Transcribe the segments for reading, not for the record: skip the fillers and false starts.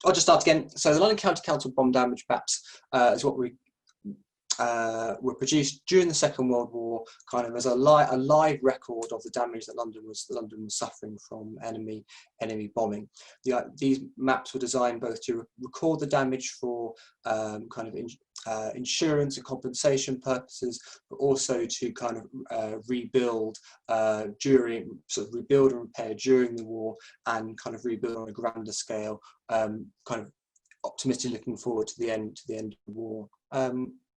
I'll just start again. So the London County Council bomb damage maps is what we were produced during the Second World War, kind of as a live record of the damage that London was suffering from enemy bombing. These maps were designed both to record the damage for kind of insurance and compensation purposes, but also to kind of rebuild rebuild and repair during the war, and kind of rebuild on a grander scale, kind of optimistically looking forward to the end of the war.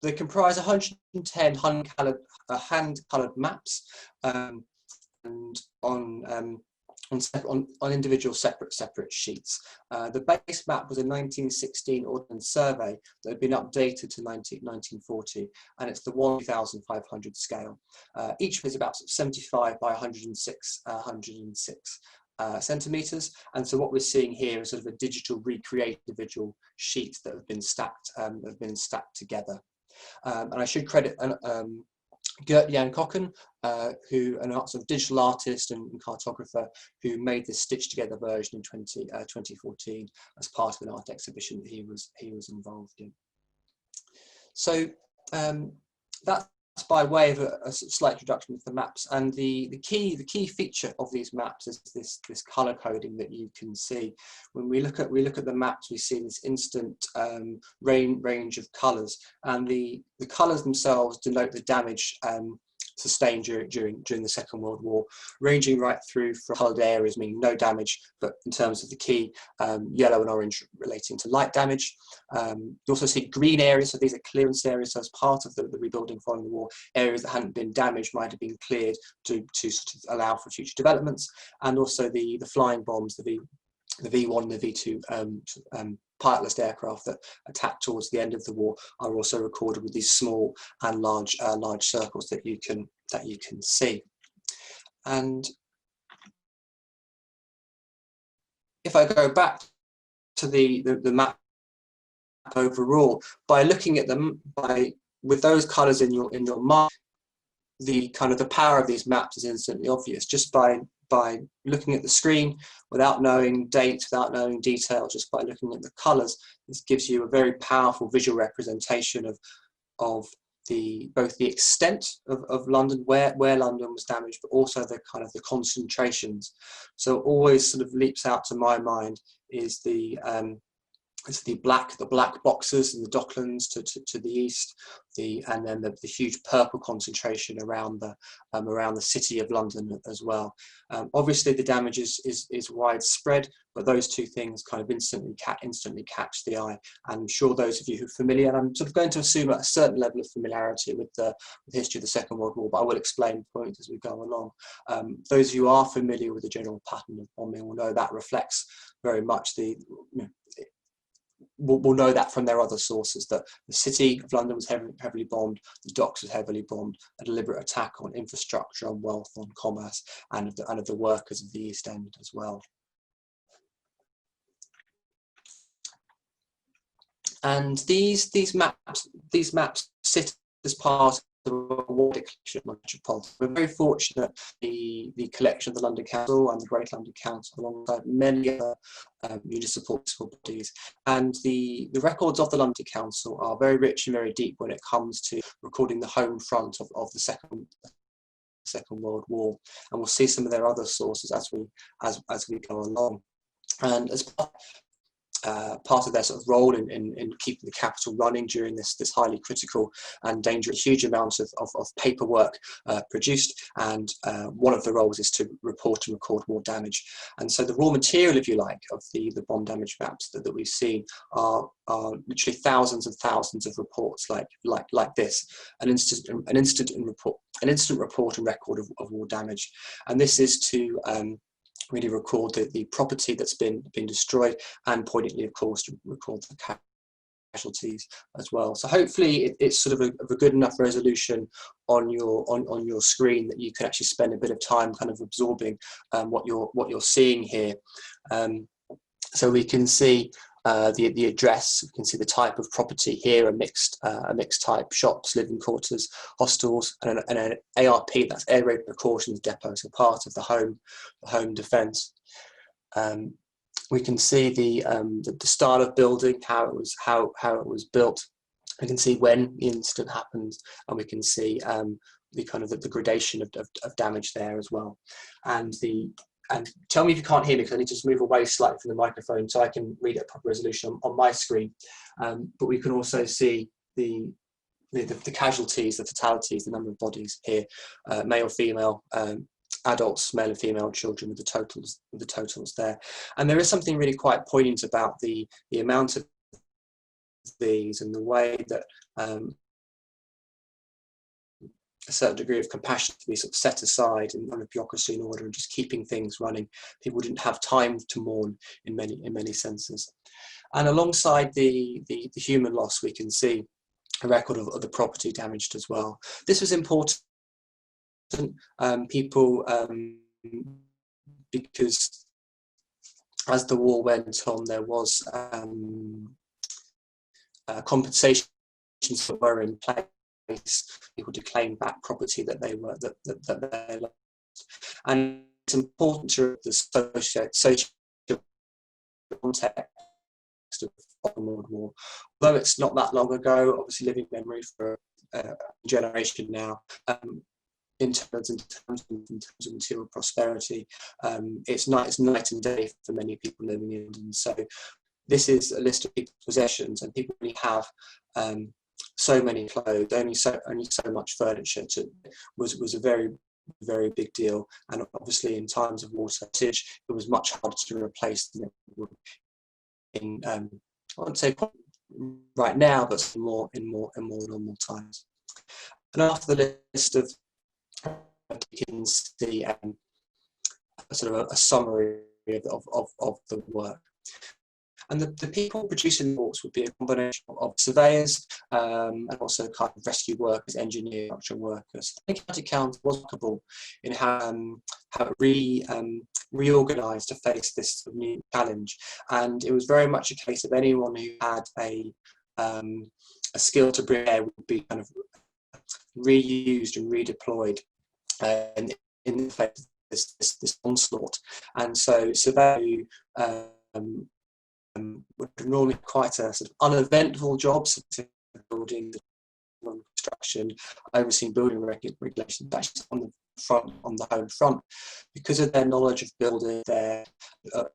They comprise 110 hand-coloured maps, and on individual separate sheets. The base map was a 1916 Ordnance Survey that had been updated to 1940, and it's the 1,500 scale. Each is about 75 by 106 centimeters, and so what we're seeing here is sort of a digital recreated individual sheets that have been stacked together. And I should credit Gert Jan Kokken, who an sort of digital artist and cartographer, who made this stitched together version in 2014 as part of an art exhibition that he was involved in. So that's by way of a slight introduction of the maps, and the key feature of these maps is this color coding that you can see. When we look at the maps, we see this instant range of colors, and the colors themselves denote the damage sustained during the Second World War, ranging right through from coloured areas meaning no damage, but in terms of the key, yellow and orange relating to light damage. You also see green areas, so these are clearance areas, so as part of the rebuilding following the war, areas that hadn't been damaged might have been cleared to sort of allow for future developments. And also the flying bombs, the V1 and the V2 pilotless aircraft that attacked towards the end of the war are also recorded with these small and large circles that you can see. And if I go back to the map overall, by looking at them with those colours in your mind, the power of these maps is instantly obvious just by looking at the screen without knowing dates, without knowing detail, just by looking at the colours. This gives you a very powerful visual representation of both the extent of London, where London was damaged, but also the concentrations. So always sort of leaps out to my mind is the black boxes and the Docklands to the east, and then the huge purple concentration around the city of London as well. Obviously the damage is widespread, but those two things kind of instantly catch the eye. And I'm sure those of you who are familiar, and I'm sort of going to assume a certain level of familiarity with the history of the Second World War, but I will explain points as we go along. Those of you who are familiar with the general pattern of bombing will know that reflects very much we'll know that from their other sources, that the city of London was heavily bombed, the docks was heavily bombed, a deliberate attack on infrastructure, on wealth, on commerce, and of the workers of the East End as well. And these maps sit as part of a wide collection of metropolitan. We're very fortunate the collection of the London Council and the Great London Council, alongside many other municipal bodies, and the records of the London Council are very rich and very deep when it comes to recording the home front of the Second World War, and we'll see some of their other sources as we go along. And as part of their sort of role in keeping the capital running during this highly critical and dangerous, huge amount of paperwork produced, and one of the roles is to report and record war damage. And so the raw material, if you like, of the bomb damage maps that we've seen are literally thousands and thousands of reports like this, an instant report and record of war damage. And this is to really record the property that's been destroyed, and poignantly, of course, to record the casualties as well. So hopefully it's sort of a good enough resolution on your screen that you can actually spend a bit of time kind of absorbing what you're seeing here. So we can see the address, we can see the type of property here, a mixed type: shops, living quarters, hostels, and an ARP, that's air raid precautions depot, so part of the home defence. We can see the style of building, how it was built. We can see when the incident happened, and we can see the kind of the gradation of damage there as well. And tell me if you can't hear me, because I need to just move away slightly from the microphone so I can read at proper resolution on my screen. But we can also see the casualties, the fatalities, the number of bodies here, male, female, adults, male and female children, with the totals there. And there is something really quite poignant about the amount of these, and the way that a certain degree of compassion to be sort of set aside and a bureaucracy in order, and just keeping things running. People didn't have time to mourn in many senses. And alongside the human loss, we can see a record of the property damaged as well. This was important, people, because as the war went on, there was compensations that were in place. People to claim back property that they lost, and it's important to the social context of the World War. Although it's not that long ago, obviously living memory for a generation now. In terms of material prosperity, it's night and day for many people living in London. So this is a list of people's possessions, and people only have so many clothes, only so much furniture. Was a very big deal, and obviously in times of water shortage, it was much harder to replace than it would in I wouldn't say right now, but in more normal times. And after the list of, you can see a sort of a summary of the work. And the people producing the reports would be a combination of surveyors and also kind of rescue workers, engineers, construction workers. I think County Council was capable in how it reorganised to face this new challenge. And it was very much a case of anyone who had a skill to bring air would be kind of reused and redeployed in the face of this onslaught. And so surveyors would normally quite a sort of uneventful job, building, construction, overseeing building regulations, actually on the home front. Because of their knowledge of building, their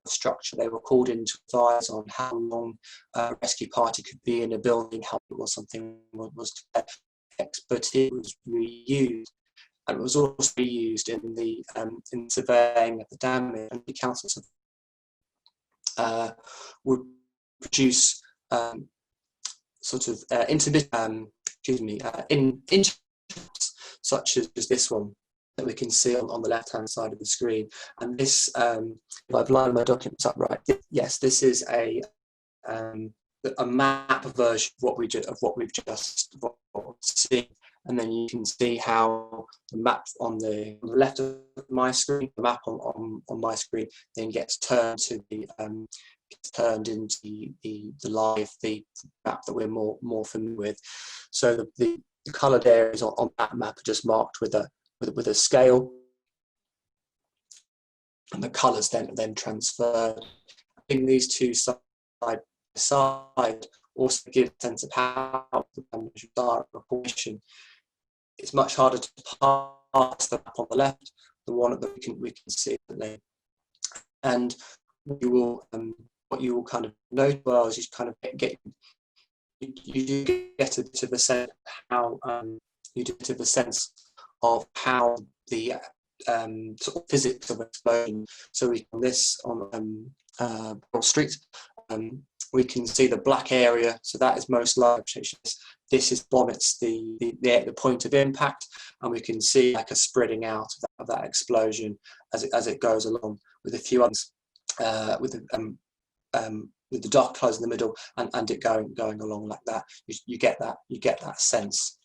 structure, they were called in to advise on how long a rescue party could be in a building, how it was something was expertise was reused. And it was also reused in the surveying of the damage, and the councils would produce sort of intermittent, such as this one that we can see on the left-hand side of the screen. And this, if I've lined my documents up right, yes, this is a map version of what we've just seen. And then you can see how the map on the left of my screen, the map on my screen, then gets turned to into the map that we're more familiar with. So the coloured areas on that map are just marked with a scale, and the colours then transferred. I think these two side by side also give a sense of how the damage are proportion. It's much harder to pass the map on the left, the one that we can see. And what you will kind of note well is you kind of get to the sense how the sort of physics of explosion. So on Broad Street, we can see the black area, so that is most likely. This is bonnets, the point of impact, and we can see like a spreading out of that explosion as it goes along, with a few others, with the dark colours in the middle, and it going along like that. You get that sense.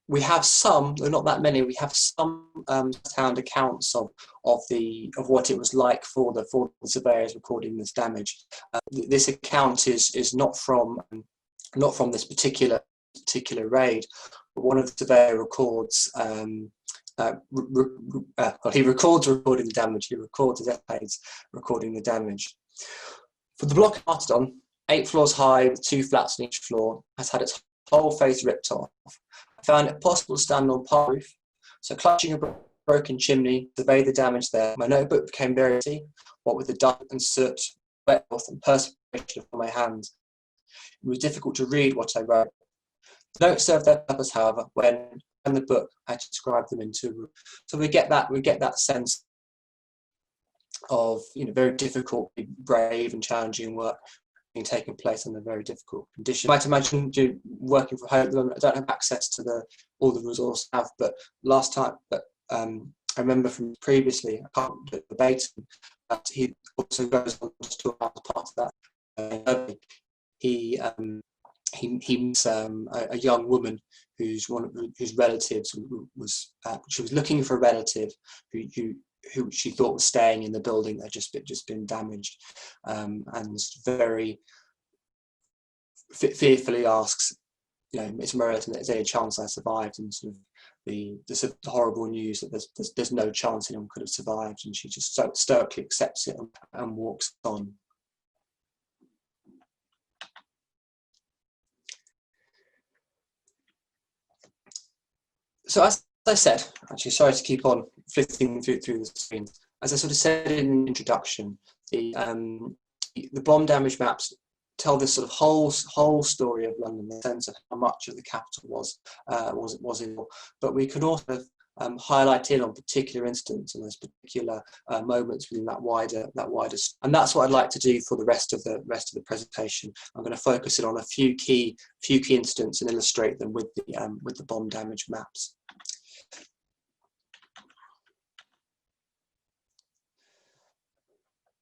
We have some, though not that many. We have some hand accounts of what it was like for the surveyors recording this damage. This account is not from this particular raid, one of the surveyor records. He records recording the damage. He records his essays recording the damage. For the block started on, 8 floors high with 2 flats on each floor, has had its whole face ripped off. I found it possible to stand on part roof, so clutching a broken chimney, survey the damage there. My notebook became very empty, what with the dust and soot, wet cloth and perspiration on my hands. It was difficult to read what I wrote. The notes served their purpose, however, when in the book I described them into. So we get that sense of, you know, very difficult, brave and challenging work being taking place under very difficult conditions. You might imagine working from home. I don't have access to all the resources I have, but I remember from previously, I can't do it verbatim, but he also goes on to talk about part of that. He meets a young woman whose relatives she was looking for a relative who she thought was staying in the building that had just been damaged, and very fearfully asks, you know, it's my relative, is there any chance I survived? And sort of the horrible news that there's no chance anyone could have survived, and she just so stoically accepts it and walks on. So as I said, actually, sorry to keep on flipping through the screens. As I sort of said in the introduction, the bomb damage maps tell this sort of whole story of London, the sense of how much of the capital was in war. But we can also highlight in on particular incidents and those particular moments within that wider. And that's what I'd like to do for the rest of the presentation. I'm going to focus in on a few key incidents and illustrate them with the bomb damage maps.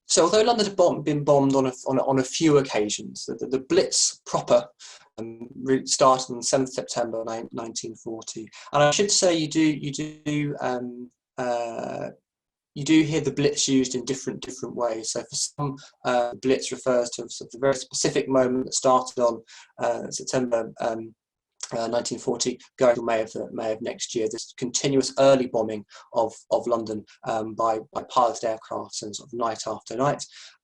So although London had been bombed on a few occasions, the Blitz proper started on 7th September 1940, and I should say you do hear the Blitz used in different ways. So for some, Blitz refers to a very specific moment that started on September 1940, going to May of next year. This continuous early bombing of London by piloted aircraft, and sort of night after night.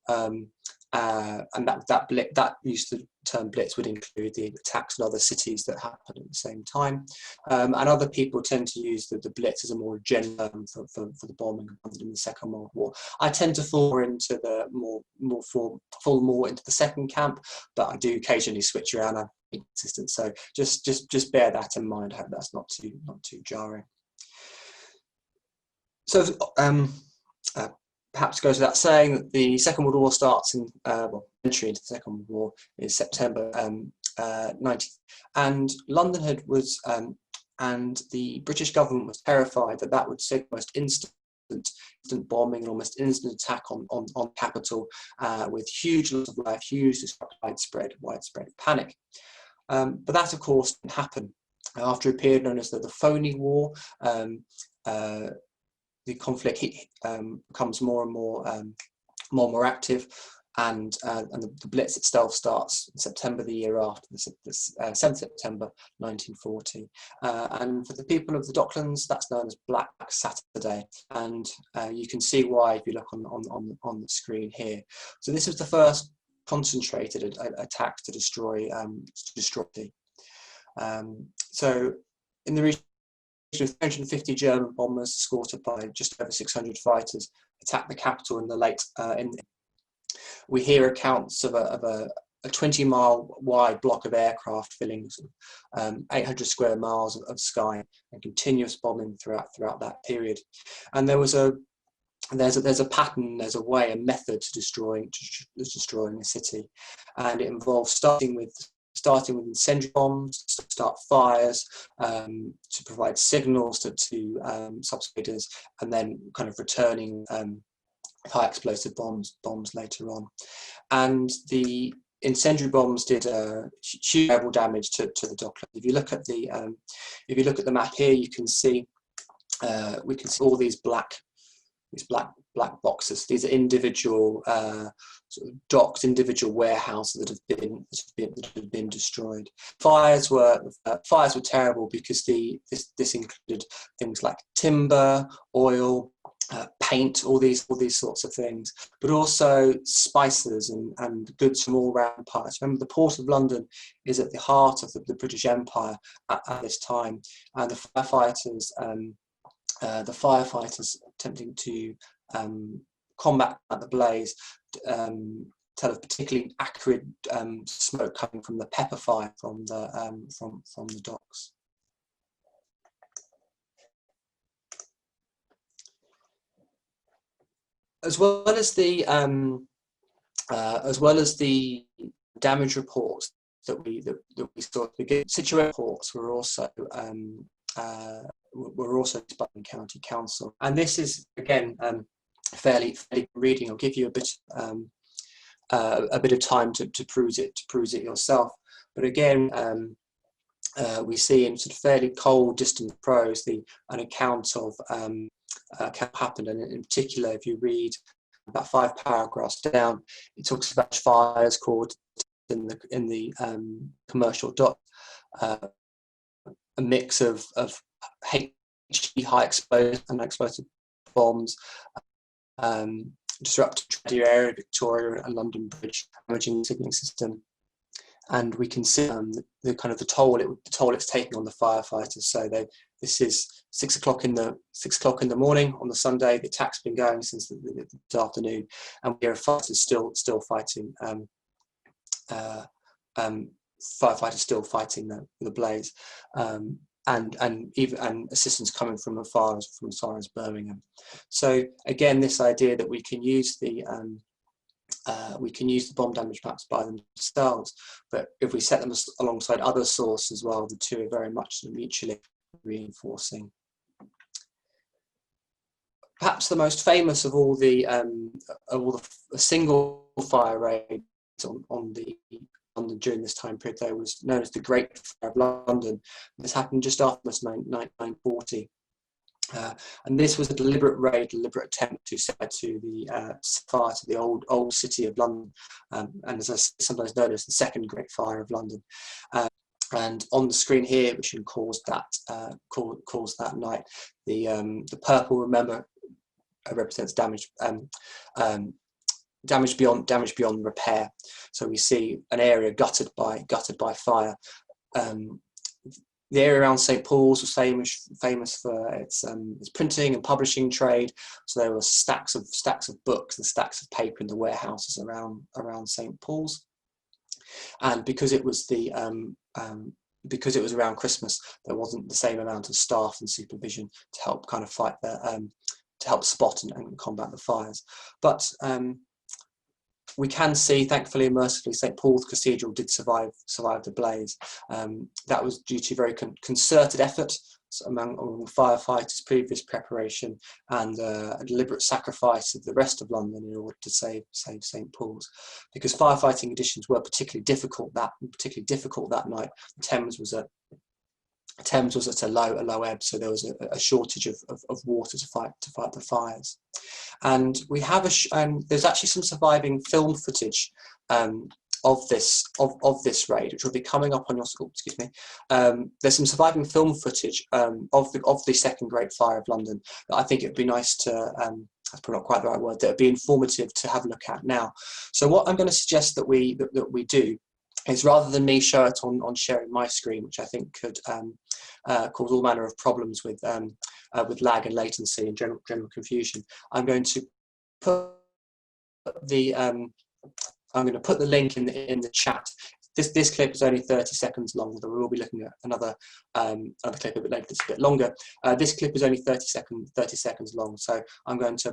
And that use of the term Blitz would include the attacks on other cities that happened at the same time. And other people tend to use the Blitz as a more general term for the bombing of London in the Second World War. I tend to fall into the more into the second camp, but I do occasionally switch around. I'm inconsistent, so just bear that in mind. I hope that's not too jarring. So perhaps goes without saying that the Second World War starts in entry into the Second World War is September 19, and London and the British government was terrified that would signal almost instant bombing and almost instant attack on the capital, with huge loss of life, huge widespread panic. But that, of course, didn't happen. After a period known as the phony war, the conflict becomes more and more active, and the Blitz itself starts in September the year after, the 7th September 1940. And for the people of the Docklands, that's known as Black Saturday, and you can see why if you look on the screen here. So this was the first concentrated attack to destroy the. So in the region, 350 German bombers, escorted by just over 600 fighters, attacked the capital in the late. We hear accounts of a 20-mile wide block of aircraft filling 800 square miles of sky, and continuous bombing throughout that period. And there's a pattern, there's a way, a method to destroying the city, and it involves starting with incendiary bombs to start fires, to provide signals to subsiders, and then kind of returning high explosive bombs later on. And the incendiary bombs did huge terrible damage to the Docklands. If you look at the map here, you can see we can see all these black black boxes. These are individual sort of docks, individual warehouses that have been destroyed. Fires were terrible because this included things like timber, oil, paint, all these sorts of things, but also spices and goods from all around parts. Remember, the Port of London is at the heart of the British Empire at this time, and the firefighters attempting to combat the blaze tell of particularly acrid smoke coming from the pepper fire from the docks. As well as the damage reports that we saw at the beginning, situation reports were also by the county council, and this is again fairly reading. I'll give you a bit of time to peruse it yourself. But again, we see in sort of fairly cold, distant prose an account of what happened, and in particular, if you read about 5 paragraphs down, it talks about fires caused in the commercial dock, a mix of HE, high explosive and explosive bombs, disrupted the area of Victoria and London Bridge, damaging the signalling system. And we can see the kind of the toll it's taking on the firefighters. So this is 6 o'clock in the morning on the Sunday. The attack's been going since the afternoon, and we hear fighters still fighting. Firefighters still fighting the blaze, and assistance coming from as far as Birmingham. So again, this idea that we can use the bomb damage maps by themselves, but if we set them alongside other sources as well, the two are very much mutually reinforcing. Perhaps the most famous of all the single fire raids on London during this time period, though, was known as the Great Fire of London. This happened just after 1940. And this was a deliberate attempt to set to the fire to the old city of London, and as I sometimes known as the Second Great Fire of London. And on the screen here, which caused that night, the purple, remember, represents damage beyond repair. So we see an area gutted by fire. The area around St Paul's was famous for its printing and publishing trade. So there were stacks of books and stacks of paper in the warehouses around St Paul's. And because it was around Christmas, there wasn't the same amount of staff and supervision to help kind of fight to help spot and combat the fires. But we can see, thankfully and mercifully, St Paul's Cathedral did survive the blaze. That was due to very concerted effort among the firefighters' previous preparation and a deliberate sacrifice of the rest of London in order to save St Paul's. Because firefighting conditions were particularly difficult that night. The Thames was at a low ebb, so there was a shortage of water to fight the fires. And we have there's actually some surviving film footage of this raid, which will be coming up on your screen. Excuse me. There's some surviving film footage of the Second Great Fire of London that I think it would be nice to. That's probably not quite the right word. That would be informative to have a look at now. So what I'm going to suggest that we do is, rather than me show it on sharing my screen, which I think could cause all manner of problems with lag and latency and general confusion, I'm going to put the link in the chat. This clip is only 30 seconds long, although we will be looking at another clip a bit later that's a bit longer. This clip is only 30 seconds long, so I'm going to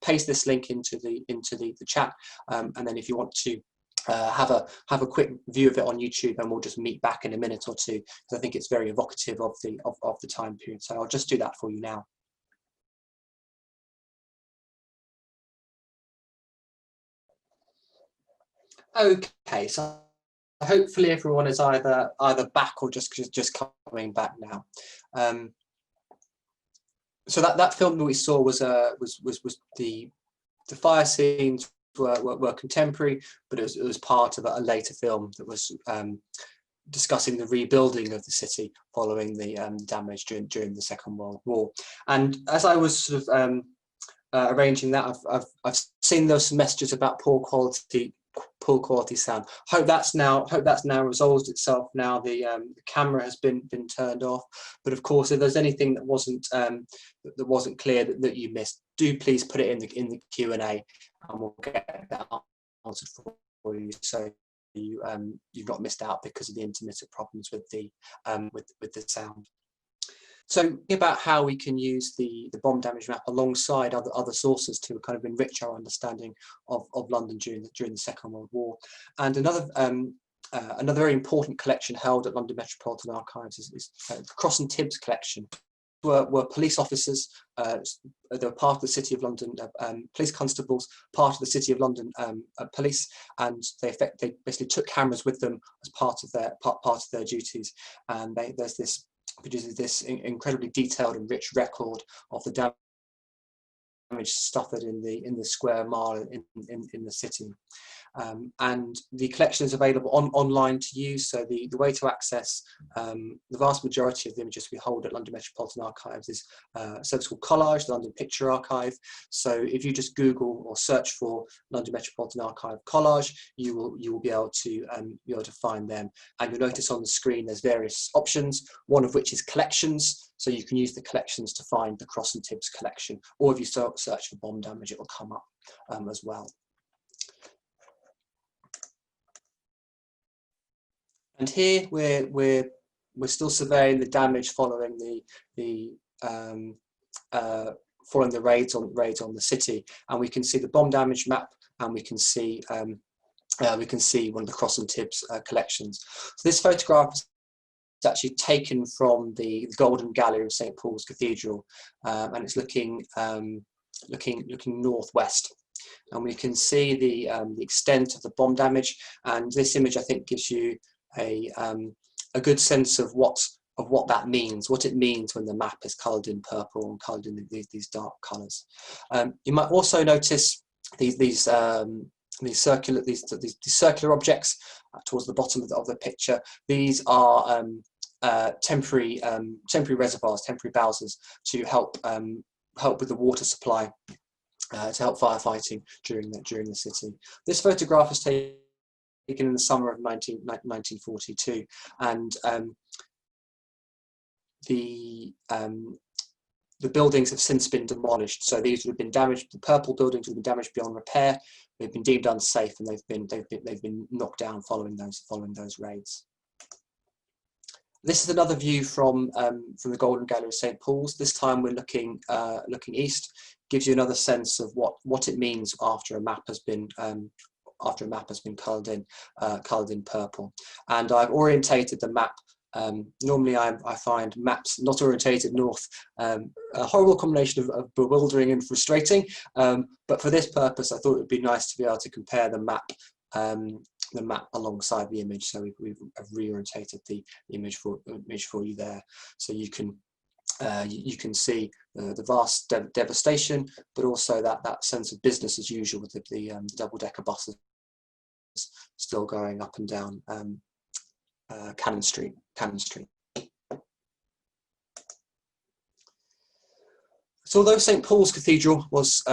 paste this link into the chat, and then if you want to have a quick view of it on YouTube, and we'll just meet back in a minute or two, because I think it's very evocative of the time period. So I'll just do that for you now. Okay, so hopefully everyone is either back or just coming back now. so that film that we saw was the fire scenes were contemporary, but it was part of a later film that was discussing the rebuilding of the city following the damage during the Second World War. And as I was sort of arranging that, I've seen those messages about poor quality sound. Hope that's now resolved itself. Now the camera has been turned off. But of course, if there's anything that wasn't clear that you missed, do please put it in the Q&A, and we'll get that answered for you. So you've not missed out because of the intermittent problems with the sound. So about how we can use the bomb damage map alongside other sources to kind of enrich our understanding of London during the Second World War. And another very important collection held at London Metropolitan Archives is the Cross and Tibbs collection. Were police officers, they were part of the City of London, police constables, part of the City of London police, and they basically took cameras with them as part of their duties. And produces this incredibly detailed and rich record of the damage suffered in the square mile in the city. And the collection is available online to use. So the way to access the vast majority of the images we hold at London Metropolitan Archives is a service called Collage, the London Picture Archive. So if you just Google or search for London Metropolitan Archive Collage, you will be able to find them. And you'll notice on the screen there's various options, one of which is collections. So you can use the collections to find the Cross and Tibbs collection, or if you search for bomb damage, it will come up as well. And here we're still surveying the damage following the raids on the city, and we can see the bomb damage map, and we can see one of the Cross and Tibbs collections. So this photograph is actually taken from the Golden Gallery of St Paul's Cathedral, and it's looking northwest. And we can see the extent of the bomb damage, and this image I think gives you a good sense of what that means, what it means when the map is coloured in purple and coloured in these dark colours. You might also notice these circular objects towards the bottom of the picture. These are temporary reservoirs, temporary Bowsers, to help with the water supply, to help firefighting during the city. This photograph is taken in the summer of 1942, and the buildings have since been demolished. So these would have been damaged. The purple buildings would have been damaged beyond repair. They've been deemed unsafe, and they've been knocked down following those raids. This is another view from the Golden Gallery of St Paul's. This time we're looking east. Gives you another sense of what it means after a map has been coloured in purple. And I've orientated the map. Normally I find maps not orientated north a horrible combination of bewildering and frustrating, but for this purpose I thought it would be nice to be able to compare the map alongside the image. So we've reorientated the image for you there, so you can see the vast devastation, but also that sense of business as usual with the double-decker buses still going up and down Cannon Street. So although St Paul's Cathedral was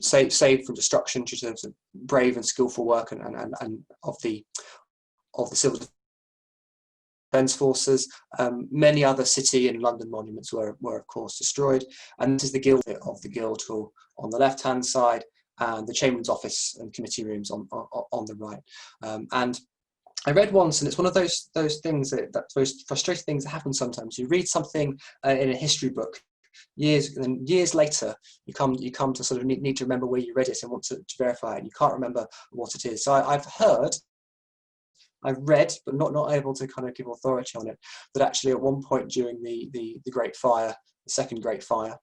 saved from destruction due to brave and skillful work and of the civil defence forces, many other city and London monuments were of course destroyed. And this is the Guildhall on the left hand side, and the Chamberlain's office and committee rooms on the right. And I read once, and it's one of those things those frustrating things that happen sometimes. You read something in a history book years later, you come to sort of need to remember where you read it and want to verify it, and you can't remember what it is. So I've read, but not able to kind of give authority on it, that actually at one point during the Great Fire, the Second Great Fire,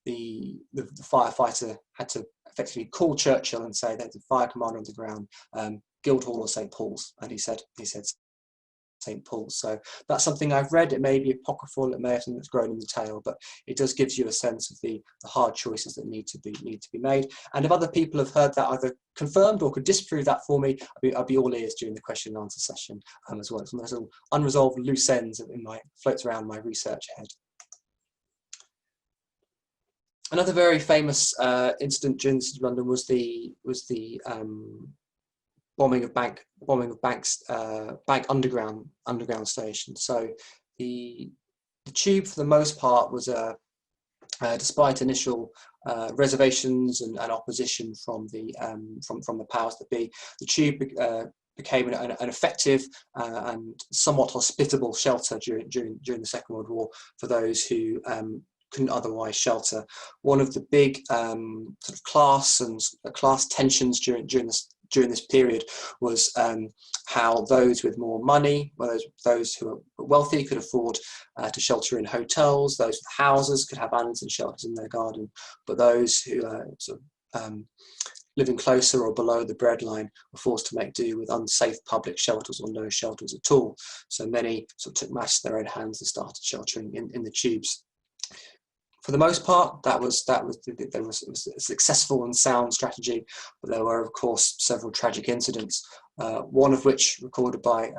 the firefighter had to effectively call Churchill and say that the fire commander on the ground, Guildhall or St Paul's, and he said St St. Paul's. So that's something I've read. It may be apocryphal, it may have something that's grown in the tail, but it does give you a sense of the hard choices that need to be made. And if other people have heard that either confirmed or could disprove that for me, I'd be all ears during the question and answer session as well. Some of those unresolved loose ends in floats around my research head. Another very famous incident during the City of London was the bombing of banks, bank underground stations. So the tube, for the most part, was despite initial reservations and opposition from the powers that be, the tube became an effective and somewhat hospitable shelter during the Second World War for those who couldn't otherwise shelter. One of the big sort of class tensions during this period was how those with more money, those who were wealthy, could afford to shelter in hotels. Those with houses could have islands and shelters in their garden, but those who living closer or below the breadline were forced to make do with unsafe public shelters or no shelters at all. So many sort of took matters in their own hands and started sheltering in the tubes. For the most part, there was a successful and sound strategy, but there were, of course, several tragic incidents. One of which, recorded by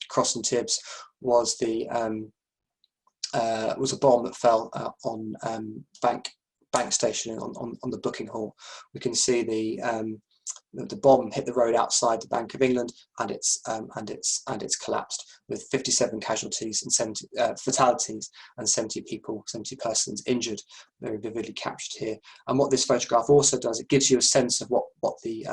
Cross and Tibbs, was a bomb that fell on Bank Station on the booking hall. We can see the bomb hit the road outside the Bank of England, and it's collapsed, with 57 casualties and 70 fatalities and 70 persons injured, very vividly captured here. And what this photograph also does, it gives you a sense of what the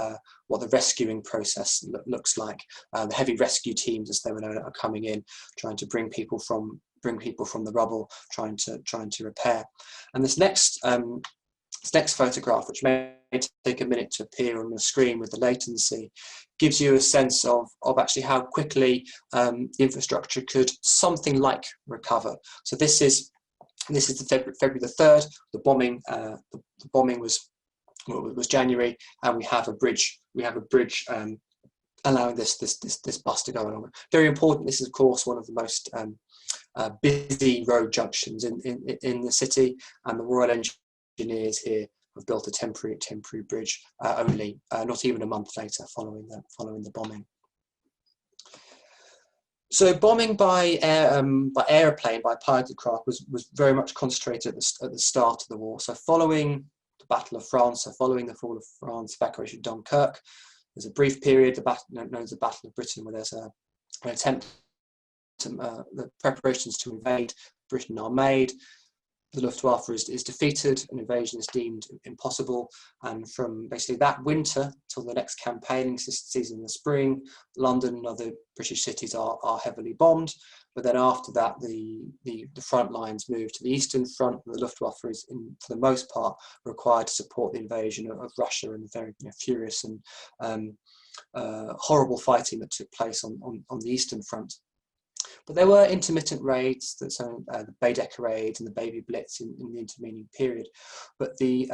rescuing process looks like. The heavy rescue teams, as they were known, are coming in, trying to bring people from the rubble, trying to repair. And this next photograph, which may take a minute to appear on the screen with the latency, gives you a sense of actually how quickly the infrastructure could something like recover. So this is the February the 3rd. The bombing was January, and we have a bridge allowing this bus to go along. Very important. This is, of course, one of the most busy road junctions in the city, and the Royal Engineers here have built a temporary bridge only not even a month later following the bombing. So bombing by aeroplane, by piloted craft, was very much concentrated at the start of the war. So following the Battle of France, so following the fall of France, evacuation of Dunkirk, there's a brief period, known as the Battle of Britain, where there's an attempt the preparations to invade Britain are made. The Luftwaffe is defeated, an invasion is deemed impossible, and from basically that winter till the next campaigning season in the spring, London and other British cities are heavily bombed. But then after that, the front lines move to the Eastern Front, and the Luftwaffe is, for the most part, required to support the invasion of Russia and the very furious and horrible fighting that took place on the Eastern Front. But there were intermittent raids, the Baedeker raids and the Baby Blitz in the intervening period. But the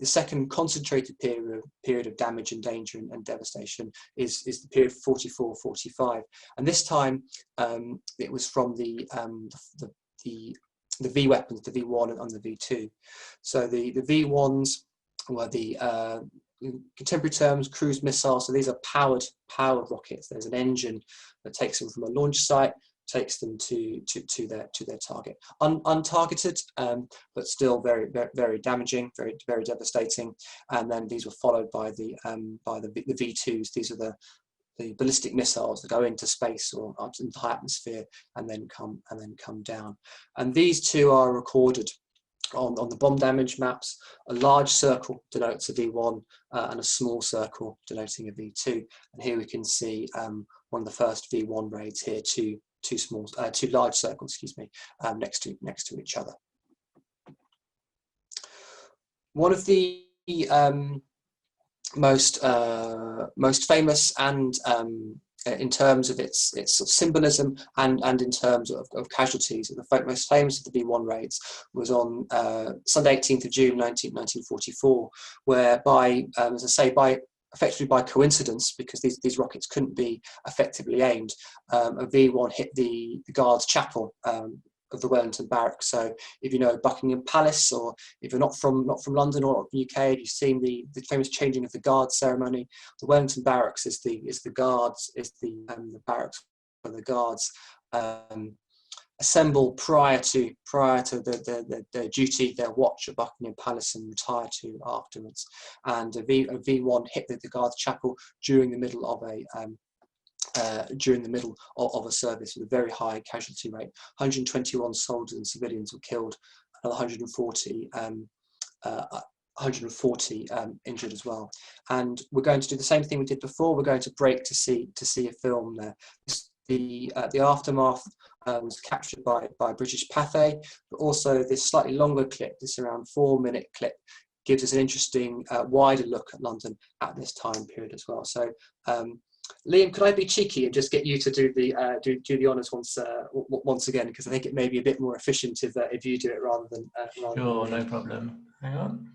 second concentrated period of damage and danger and devastation is the period 44-45, and this time it was from the V weapons, the V1 and the V2. So the V1s were the in contemporary terms, cruise missiles. So these are powered rockets. There's an engine that takes them from a launch site, takes them to their target. Untargeted, but still very, very, very damaging, very, very devastating. And then these were followed by the V2s. These are the ballistic missiles that go into space or up into the high atmosphere and then come down. And these two are recorded on the bomb damage maps. A large circle denotes a V1 and a small circle denoting a V2. And here we can see one of the first V1 raids here, two large circles, next to each other. One of the most famous and in terms of its sort of symbolism and in terms of casualties, the most famous of the V1 raids was on Sunday 18th of June 1944, where by effectively by coincidence, because these rockets couldn't be effectively aimed, a V1 hit the guards' chapel of the Wellington Barracks. So if you know Buckingham Palace, or if you're not from London or the UK, you've seen the famous changing of the guard ceremony. The Wellington Barracks is the barracks where the guards assemble prior to their duty, their watch at Buckingham Palace, and retire to afterwards. And a V1 hit the guards' chapel during the middle of a service with a very high casualty rate. 121 soldiers and civilians were killed, another 140 injured as well. And we're going to do the same thing we did before. We're going to break to see a film there. The aftermath was captured by British Pathé, but also this slightly longer clip, this around 4-minute clip, gives us an interesting wider look at London at this time period as well. So Liam, could I be cheeky and just get you to do the honours once again, because I think it may be a bit more efficient if you do it rather than Sure, no problem. Hang on.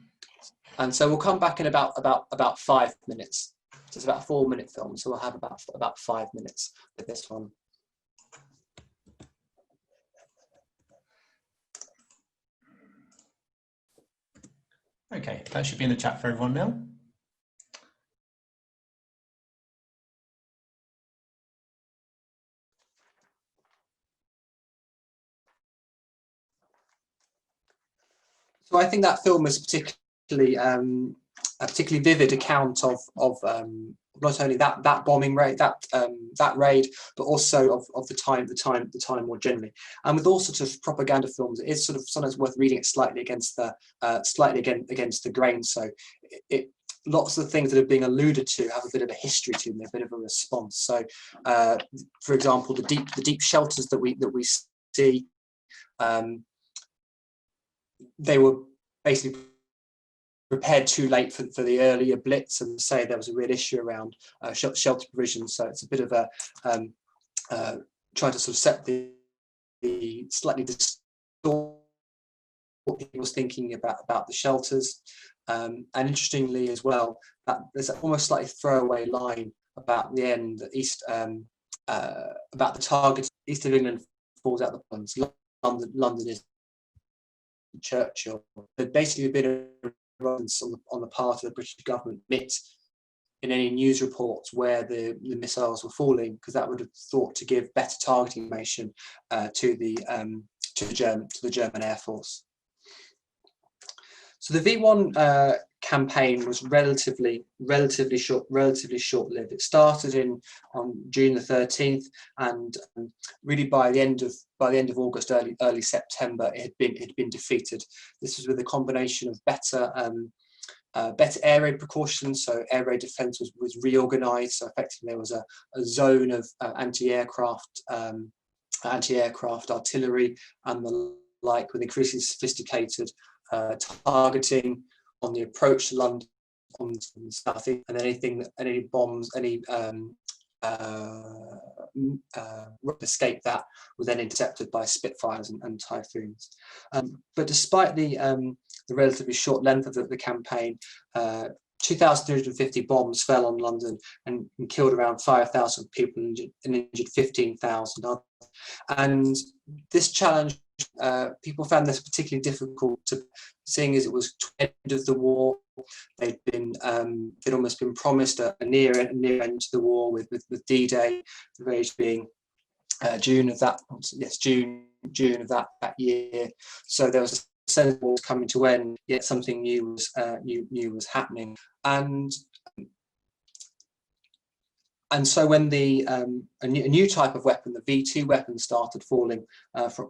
And so we'll come back in about 5 minutes. So it's about a 4-minute film, so we'll have about 5 minutes with this one. Okay, that should be in the chat for everyone now. So I think that film is a particularly vivid account of not only that bombing raid, that raid, but also of the time more generally. And with all sorts of propaganda films, it is sort of sometimes worth reading it slightly against the grain. So lots of the things that are being alluded to have a bit of a history to them, a bit of a response. So, for example, the deep shelters that we see, they were basically prepared too late for the earlier Blitz, and say there was a real issue around shelter provision. So it's a bit of a trying to sort of set the slightly distort what people was thinking about the shelters. And interestingly as well, that there's almost slightly throwaway line about the end, about the target. East of England falls out the funds. London is Churchill. There'd basically been a reluctance on the part of the British government admit in any news reports where the missiles were falling, because that would have thought to give better targeting information to the German Air Force. So the V1 campaign was relatively short-lived. It started on June the 13th, and really by the end of August, early September, it had been defeated. This was with a combination of better air raid precautions. So air raid defence was reorganised. So effectively there was a zone of anti-aircraft artillery and the like, with increasingly sophisticated targeting on the approach to London, on the south, and any bombs, any escape that were then intercepted by Spitfires and Typhoons. But despite the relatively short length of the campaign, 2,350 bombs fell on London and killed around 5,000 people and injured 15,000 others. And this challenge, people found this particularly difficult, seeing as it was the end of the war. They'd almost been promised a near end to the war with D-Day, the rage being June of that year. So there was a sense of war was coming to end, yet something new was happening. And so when a new type of weapon, the V2 weapon, started falling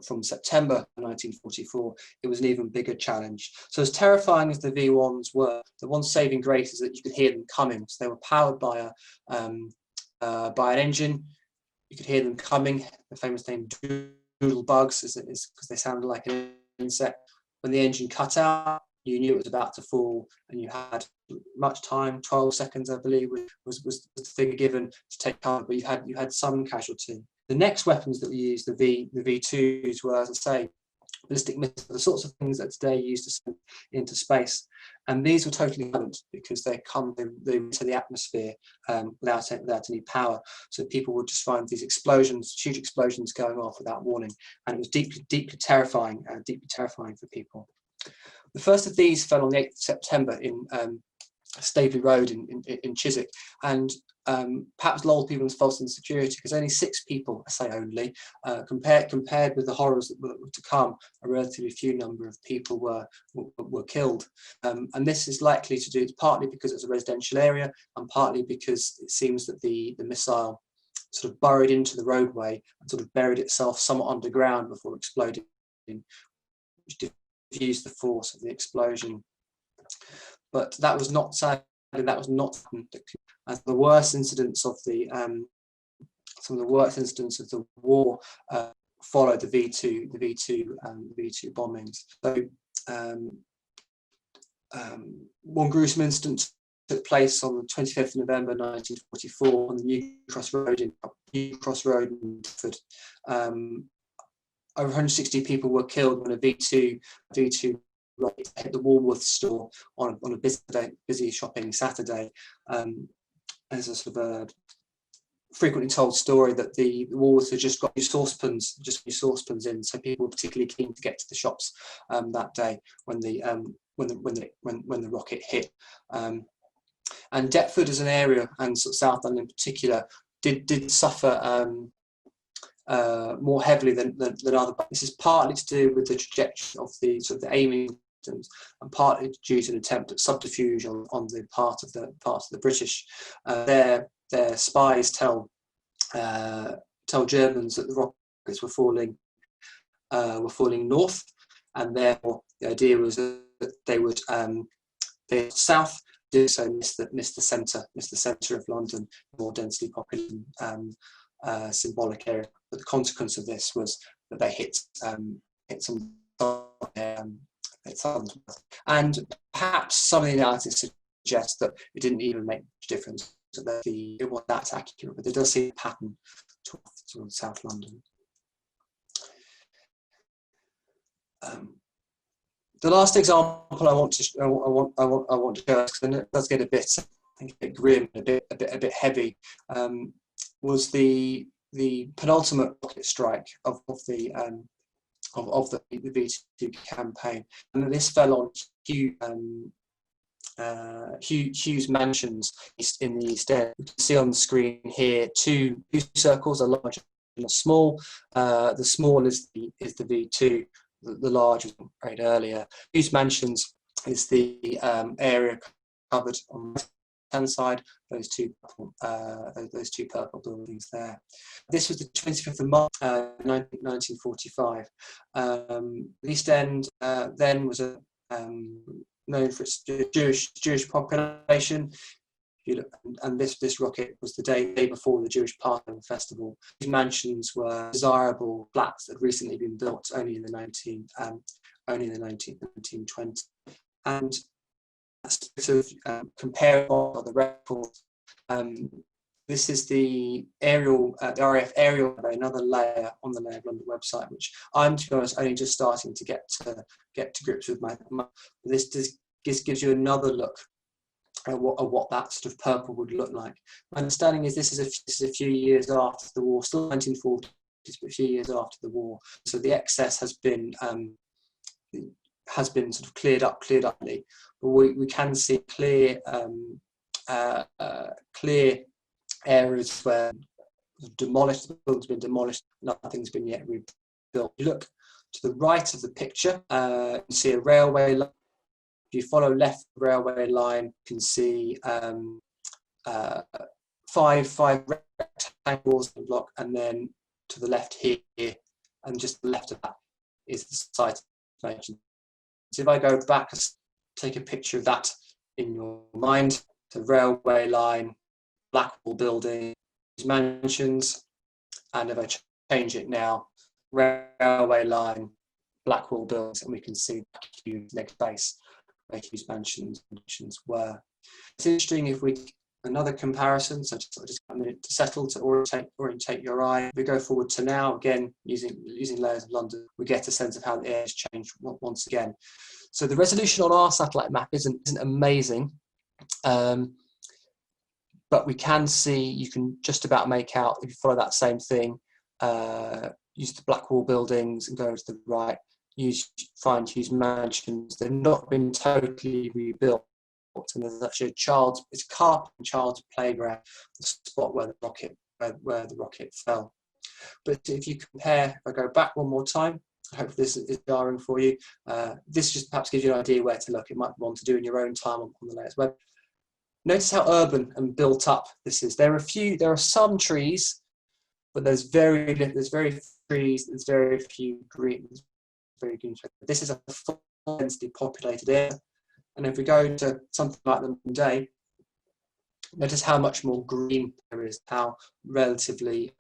from September 1944, it was an even bigger challenge. So as terrifying as the V1s were, the one saving grace is that you could hear them coming. So they were powered by an engine. You could hear them coming. The famous name doodle bugs is because they sounded like an insect. When the engine cut out, you knew it was about to fall, and you had much time. 12 seconds, I believe, was the figure given to take cover, but you had some casualty. The next weapons that we used, the V2s, were, as I say, ballistic missiles, the sorts of things that today are used to send into space. And these were totally silent because they into the atmosphere without any power. So people would just find these explosions, huge explosions going off without warning. And it was deeply terrifying for people. The first of these fell on the 8th of September in Staveley Road in Chiswick, and perhaps lulled people into false insecurity, because only 6 people, I say only, compared with the horrors that were to come, a relatively few number of people were killed. And this is likely to do partly because it's a residential area, and partly because it seems that the missile sort of burrowed into the roadway and sort of buried itself somewhat underground before exploding, which diffused the force of the explosion. But that was not as the worst incidents of the some of the worst incidents of the war followed the V2 bombings. So one gruesome incident took place on the 25th of November 1944 on the New Cross Road in Bedford. Over 160 people were killed when a V2 rocket hit the Woolworths store on a busy shopping Saturday. There's a sort of a frequently told story that the Woolworths had just got new saucepans in, so people were particularly keen to get to the shops that day when the rocket hit. And Deptford as an area, and sort of South London in particular, did suffer more heavily than other. This is partly to do with the trajectory of the sort of the aiming systems, and partly due to an attempt at subterfuge on the part of the British. Their spies tell Germans that the rockets were falling north, and therefore the idea was that they would they south, do so miss the centre of London, more densely populated symbolic area. But the consequence of this was that they hit some and perhaps some of the analysis suggests that it didn't even make much difference, that it wasn't that accurate, but there does seem a pattern towards South London. The last example I want to show us, because it does get a bit grim, a bit heavy, was the penultimate rocket strike of the V2 campaign, and this fell on Hughes Mansions in the East End. You can see on the screen here two circles, a large and a small. The small is the V2. The large was right earlier. Hughes Mansions is the area covered on the hand side, those two purple buildings there. This was the 25th of March 1945. The East End then was known for its Jewish population. And this rocket was the day before the Jewish Passover festival. These mansions were desirable flats that had recently been built only in the 1920s. And sort of compare the records. This is the aerial, the RAF aerial, another layer on the Lay of London website, which I'm, to be honest, only just starting to get to grips with. This gives you another look at what that sort of purple would look like. My understanding is this is a few years after the war, still 1940s, but a few years after the war. So the excess has been sort of cleared up, but we can see clear areas where the buildings have been demolished, nothing's been yet rebuilt. You look to the right of the picture, you can see a railway line. If you follow left the railway line, you can see five rectangles in the block, and then to the left here, and just the left of that is the site mentioned. So if I go back, take a picture of that in your mind, the railway line, Blackwall building, mansions, and if I change it now, railway line, Blackwall buildings, and we can see Hughes next base where Hughes mansions were. It's interesting if we another comparison, so just a minute to settle, to orientate your eye. We go forward to now, again, using layers of London, we get a sense of how the air has changed once again. So the resolution on our satellite map isn't amazing, but we can see, you can just about make out, if you follow that same thing, use the black wall buildings and go to the right, find Hughes mansions. They've not been totally rebuilt. And there's actually it's Carp and Child's Playground, the spot where the rocket fell. But if you compare, if I go back one more time, I hope this is jarring for you. This just perhaps gives you an idea where to look. It might be one to do in your own time on the layers web. Notice how urban and built up this is. There are some trees, but there's very few green. Very green. This is a full densely populated area. And if we go to something like the Day, notice how much more green there is, how relatively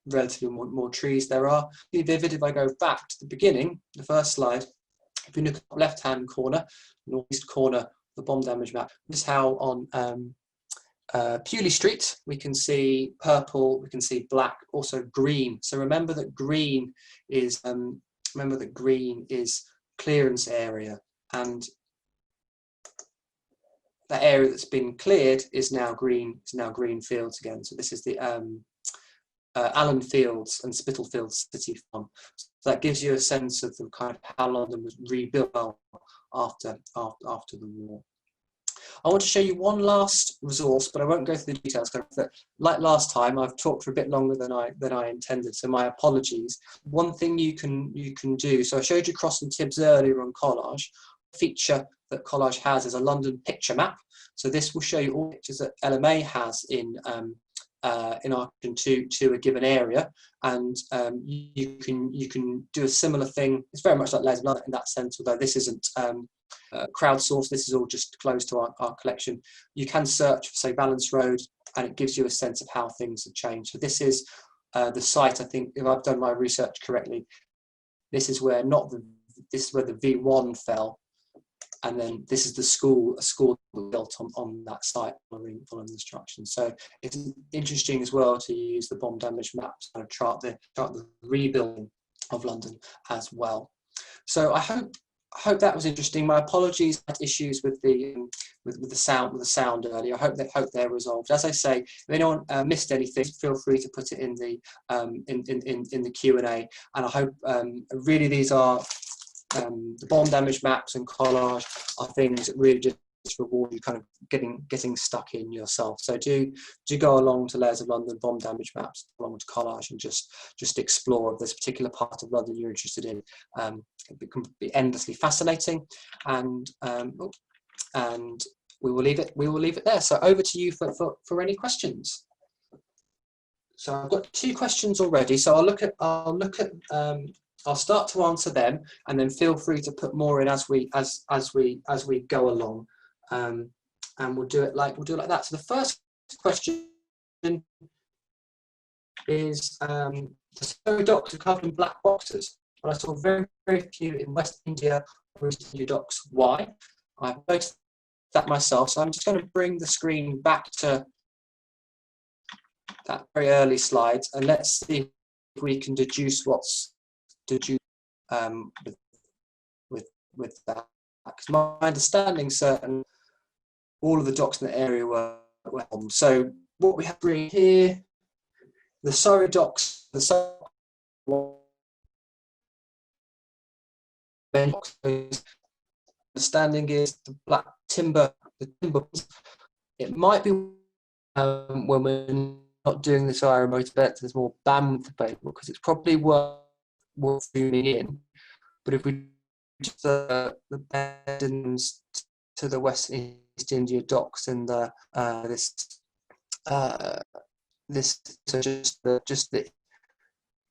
more trees there are. Be vivid if I go back to the beginning, the first slide. If you look at the left-hand corner, northeast corner, the bomb damage map, this is how on Pewley Street we can see purple, we can see black, also green. So remember that green is clearance area, and that area that's been cleared is now green. It's now green fields again. So this is the Allen Fields and Spitalfields City Farm. So that gives you a sense of the kind of how London was rebuilt after the war. I want to show you one last resource, but I won't go through the details. Like last time, I've talked for a bit longer than I intended, so my apologies. One thing you can do. So I showed you Cross and Tibbs earlier on Collage. A feature that Collage has is a London picture map. So this will show you all pictures that LMA has in Archon to a given area, and you can do a similar thing. It's very much like Layers of London in that sense, although this isn't crowdsourced. This is all just closed to our collection. You can search for, say, Valence Road, and it gives you a sense of how things have changed. So this is the site. I think if I've done my research correctly, this is where the V1 fell, and then this is a school built on that site following the instructions. So it's interesting as well to use the bomb damage map to kind of chart the rebuilding of London as well. So I hope that was interesting. My apologies, I had issues with the sound earlier. I hope they're resolved. As I say, if anyone missed anything, feel free to put it in the Q&A. And I hope really these are the bomb damage maps and Collage are things that really just reward you kind of getting stuck in yourself. So do go along to Layers of London bomb damage maps along with Collage and just explore this particular part of London you're interested in. It can be endlessly fascinating, and we will leave it there. So over to you for any questions. So I've got 2 questions already. So I'll start to answer them, and then feel free to put more in as we go along, and we'll do it like that. So the first question is: the Surrey docks are covered in black boxes, but I saw very few in West India or East India docks. Why? I've noticed that myself. So I'm just going to bring the screen back to that very early slide, and let's see if we can deduce what's with that. Because my understanding, certain all of the docks in the area were on. So what we have here, the Surrey docks, the understanding is the black timber, it might be when we're not doing this IRA motor bet, there's more bandwidth available because it's probably worth zooming in. But if we just the bends to the West East India docks and this so just the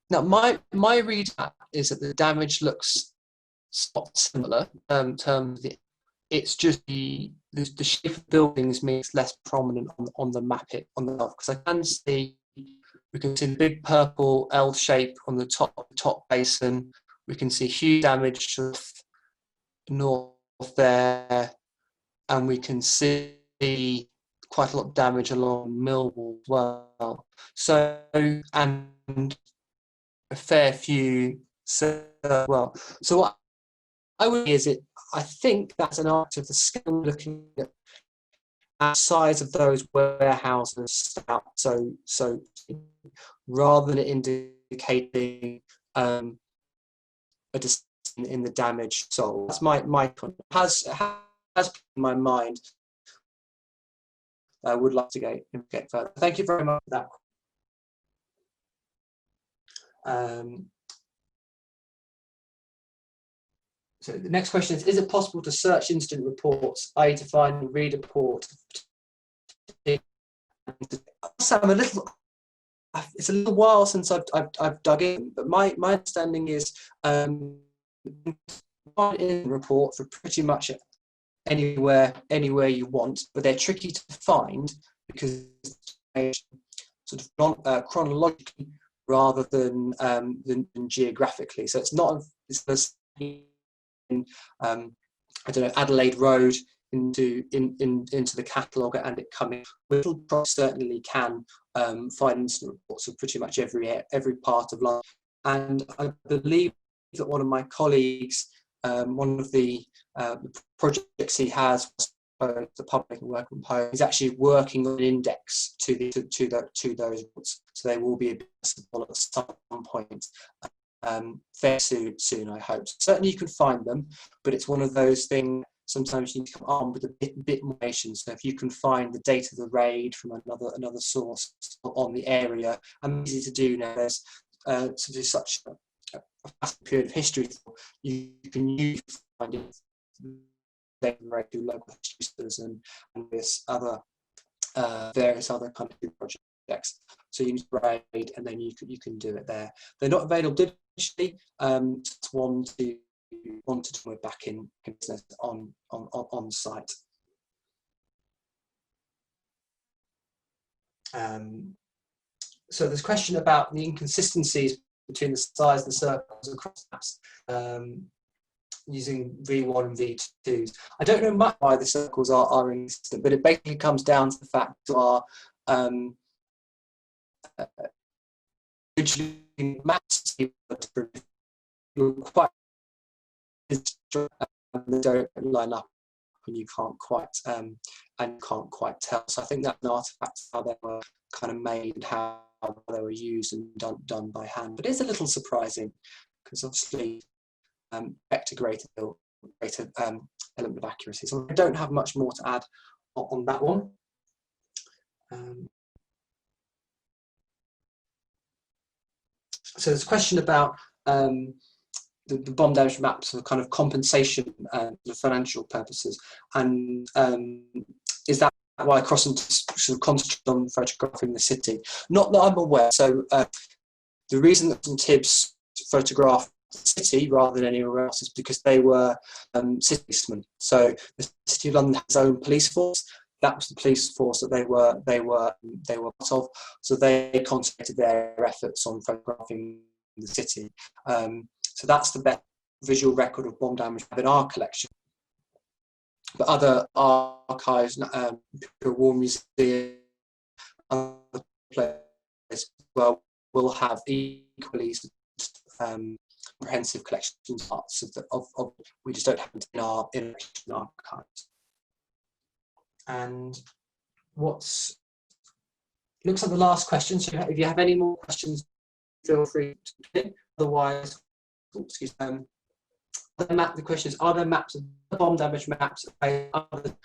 now my read is that the damage looks somewhat similar in terms of it's just the shape of buildings makes less prominent on the map because I can see we can see the big purple L shape on the top basin. We can see huge damage to the north there, and we can see be quite a lot of damage along Millwall as well. So, and a fair few well. So what I would say is I think that's an art of the scale looking at the size of those warehouses out. So rather than indicating a distinction in the damage sold, that's my point. Has in my mind. I would like to get further. Thank you very much for that. So the next question is it possible to search incident reports, i.e. to find and read a report? I'm a little, it's a little while since I've dug in, but my understanding is find a report for pretty much anywhere you want, but they're tricky to find because sort of chronologically rather than geographically. So it's not in I don't know, Adelaide Road into the catalogue and it coming. We certainly can find incident reports of pretty much every part of London. And I believe that one of my colleagues, one of the projects he has, the public and work from home, is actually working on an index to those reports. So they will be accessible at some point. Fairly soon, I hope. Certainly you can find them, but it's one of those things, sometimes you need to come armed with a bit more information. So if you can find the date of the raid from another source on the area, and easy to do now, there's such a fast period of history, you can usually find it through local histories and various other kind of projects. So you need to raid, and then you can do it there. They're not available digitally. It's one to do with back in business on site. So there's a question about the inconsistencies between the size of the circles across maps using V1 and V2s. I don't know much why the circles are inconsistent, but it basically comes down to the fact that our originally maps quite they don't line up and you can't quite tell. So I think that's an artifact of how they were kind of made and how they were used and done by hand. But it's a little surprising because obviously vector greater element of accuracy. So I don't have much more to add on that one. So there's a question about the bomb damage maps for kind of compensation for financial purposes, and is that why Crossan sort of concentrated on photographing the city? Not that I'm aware. So the reason that some Tibbs photographed the city rather than anywhere else is because they were city policemen. So the City of London has its own police force. That was the police force that they were part of. So they concentrated their efforts on photographing the city. So that's the best visual record of bomb damage in our collection. But other archives, Imperial War Museum, other places as well, will have equally comprehensive collections of we just don't have it in our archives. And looks like the last question. So if you have any more questions, feel free to put in. Otherwise, excuse me. The question is: are there maps of bomb damage maps of other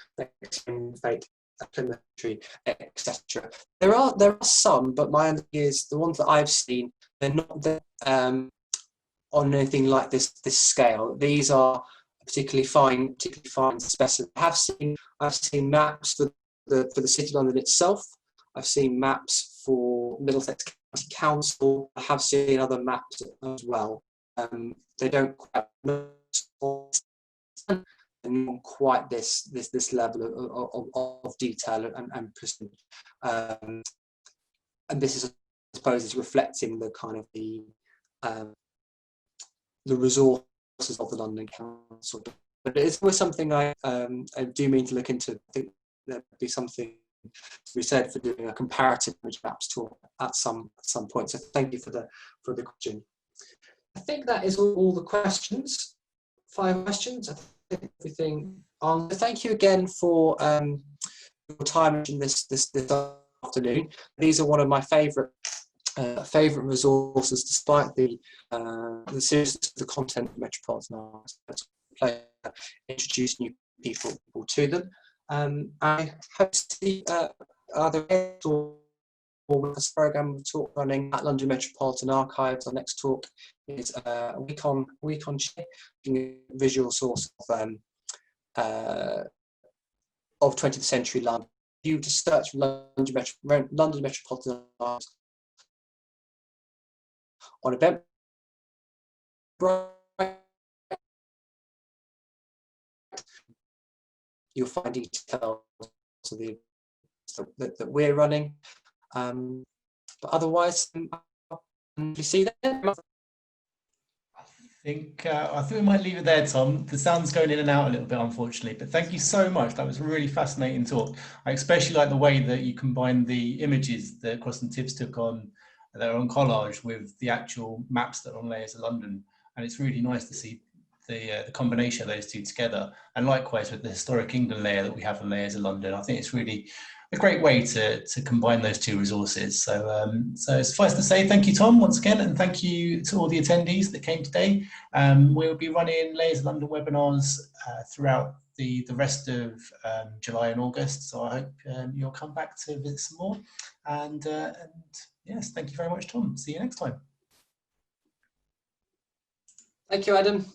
fate, telemetry, etc.? There are some, but my understanding is the ones that I've seen, they're not on anything like this scale. These are particularly fine specimens. I've seen maps for the City of London itself. I've seen maps for Middlesex County Council. I have seen other maps as well. They don't quite and not quite this level of detail and precision. And this is, I suppose, is reflecting the kind of the resources of the London Council. But it's always something I do mean to look into. I think there'd be something to be said for doing a comparative image maps talk at some point. So thank you for the question. I think that is all the questions. 5 questions. I think everything on. Thank you again for your time in this afternoon. These are one of my favourite resources, despite the seriousness of the content of Metropolitan Arts. It's a pleasure to introduce new people to them. I hope to see other with this programme of talk running at London Metropolitan Archives. Our next talk is a week on Tuesday, visual source of 20th century London. If you to search for London Metropolitan Archives on Eventbrite, you'll find details of that we're running. But otherwise, you see that. I think we might leave it there, Tom. The sound's going in and out a little bit, unfortunately. But thank you so much. That was a really fascinating talk. I especially like the way that you combine the images that Cross and Tibbs took on, that are on collage, with the actual maps that are on Layers of London. And it's really nice to see the combination of those two together. And likewise with the historic England layer that we have on Layers of London. I think it's really a great way to combine those two resources. So suffice to say, thank you, Tom, once again, and thank you to all the attendees that came today. We'll be running Layers of London webinars throughout the rest of July and August. So I hope you'll come back to visit some more. And yes, thank you very much, Tom. See you next time. Thank you, Adam.